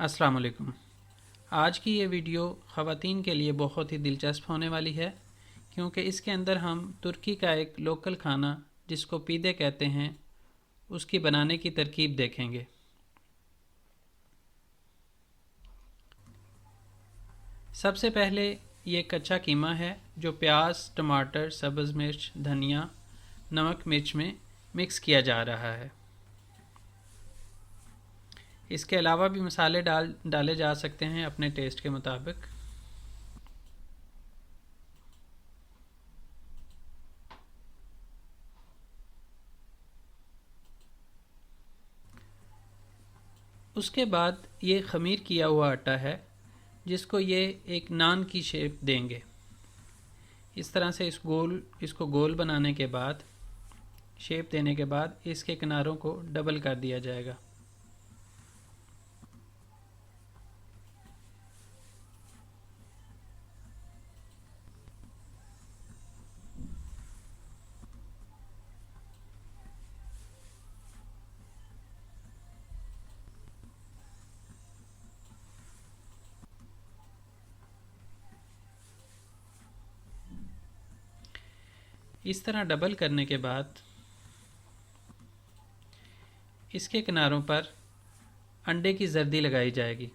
अस्सलाम वालेकुम। आज की ये वीडियो ख़वातीन के लिए बहुत ही दिलचस्प होने वाली है, क्योंकि इसके अंदर हम तुर्की का एक लोकल खाना जिसको पीदे कहते हैं उसकी बनाने की तरकीब देखेंगे। सबसे पहले ये कच्चा कीमा है जो प्याज, टमाटर, सब्ज़ मिर्च, धनिया, नमक, मिर्च में मिक्स किया जा रहा है। इसके अलावा भी मसाले डाले जा सकते हैं अपने टेस्ट के मुताबिक। उसके बाद ये ख़मीर किया हुआ आटा है जिसको ये एक नान की शेप देंगे। इस तरह से इसको गोल बनाने के बाद, शेप देने के बाद इसके किनारों को डबल कर दिया जाएगा। इस तरह डबल करने के बाद इसके किनारों पर अंडे की जर्दी लगाई जाएगी।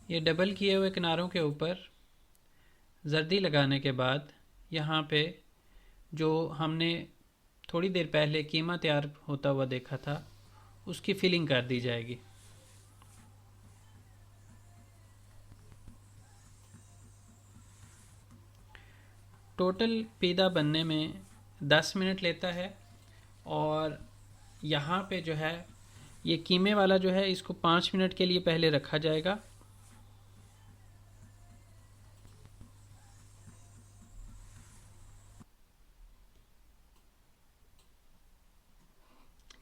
ये डबल किए हुए किनारों के ऊपर जर्दी लगाने के बाद यहाँ पे जो हमने थोड़ी देर पहले कीमा तैयार होता हुआ देखा था उसकी फिलिंग कर दी जाएगी। टोटल पीदा बनने में 10 मिनट लेता है और यहाँ पे जो है ये कीमे वाला जो है इसको 5 मिनट के लिए पहले रखा जाएगा।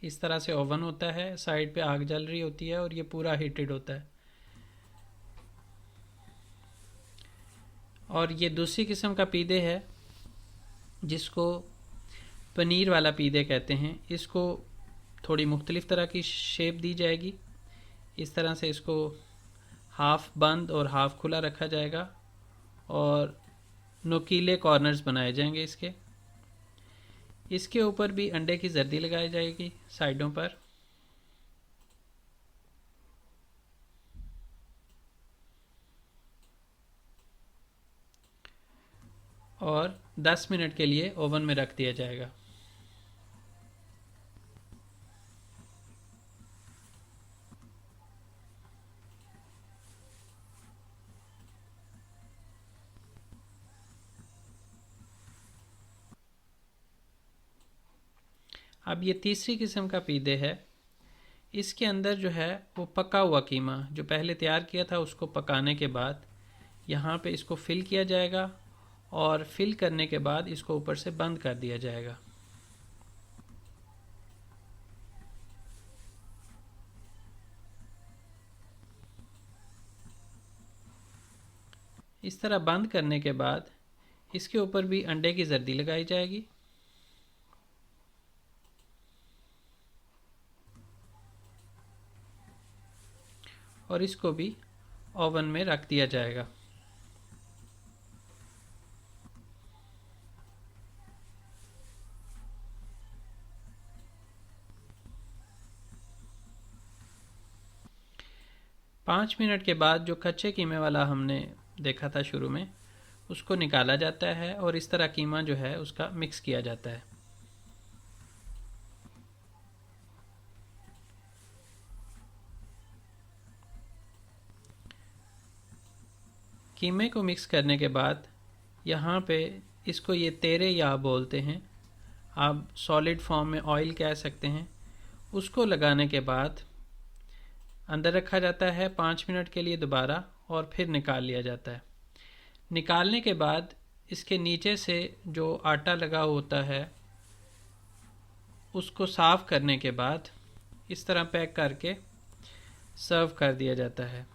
इस तरह से ओवन होता है, साइड पे आग जल रही होती है और ये पूरा हीटेड होता है। और ये दूसरी किस्म का पीदे है जिसको पनीर वाला पीदे कहते हैं। इसको थोड़ी मुख्तलिफ तरह की शेप दी जाएगी। इस तरह से इसको हाफ बंद और हाफ खुला रखा जाएगा और नुकीले कॉर्नर्स बनाए जाएंगे इसके ऊपर भी अंडे की जर्दी लगाई जाएगी साइडों पर। और 10 मिनट के लिए ओवन में रख दिया जाएगा। अब ये तीसरी किस्म का पीदे है। इसके अंदर जो है वो पका हुआ कीमा जो पहले तैयार किया था उसको पकाने के बाद यहाँ पे इसको फिल किया जाएगा और फिल करने के बाद इसको ऊपर से बंद कर दिया जाएगा। इस तरह बंद करने के बाद इसके ऊपर भी अंडे की जर्दी लगाई जाएगी। और इसको भी ओवन में रख दिया जाएगा। पाँच मिनट के बाद जो कच्चे कीमे वाला हमने देखा था शुरू में उसको निकाला जाता है और इस तरह कीमा जो है उसका मिक्स किया जाता है। कीमे को मिक्स करने के बाद यहाँ पे इसको ये तेरे या बोलते हैं, आप सॉलिड फॉर्म में ऑयल कह सकते हैं, उसको लगाने के बाद अंदर रखा जाता है 5 मिनट के लिए दोबारा और फिर निकाल लिया जाता है। निकालने के बाद इसके नीचे से जो आटा लगा होता है उसको साफ़ करने के बाद इस तरह पैक करके सर्व कर दिया जाता है।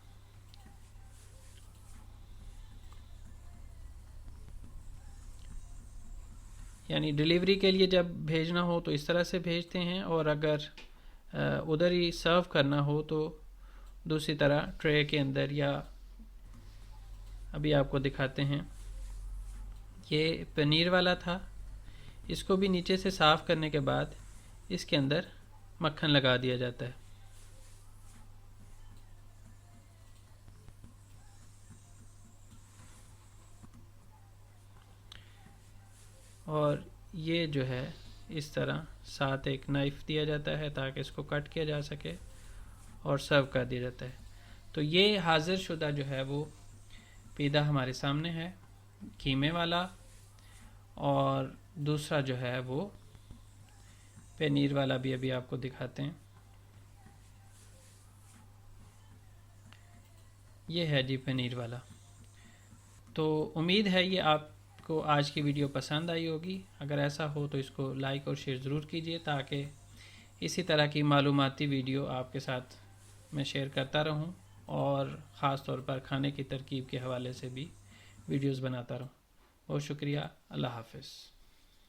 यानी डिलीवरी के लिए जब भेजना हो तो इस तरह से भेजते हैं, और अगर उधर ही सर्व करना हो तो दूसरी तरह ट्रे के अंदर, या अभी आपको दिखाते हैं। ये पनीर वाला था, इसको भी नीचे से साफ़ करने के बाद इसके अंदर मक्खन लगा दिया जाता है। और ये जो है इस तरह साथ एक नाइफ़ दिया जाता है ताकि इसको कट किया जा सके और सर्व कर दिया जाता है। तो ये हाज़िर शुदा जो है वो पिज़्ज़ा हमारे सामने है, कीमे वाला, और दूसरा जो है वो पनीर वाला भी अभी आपको दिखाते हैं। ये है जी पनीर वाला। तो उम्मीद है ये आपको आज की वीडियो पसंद आई होगी। अगर ऐसा हो तो इसको लाइक और शेयर ज़रूर कीजिए ताकि इसी तरह की मालूमाती वीडियो आपके साथ मैं शेयर करता रहूं, और ख़ास तौर पर खाने की तरकीब के हवाले से भी वीडियोस बनाता रहूं। बहुत शुक्रिया। अल्लाह हाफ़िज़।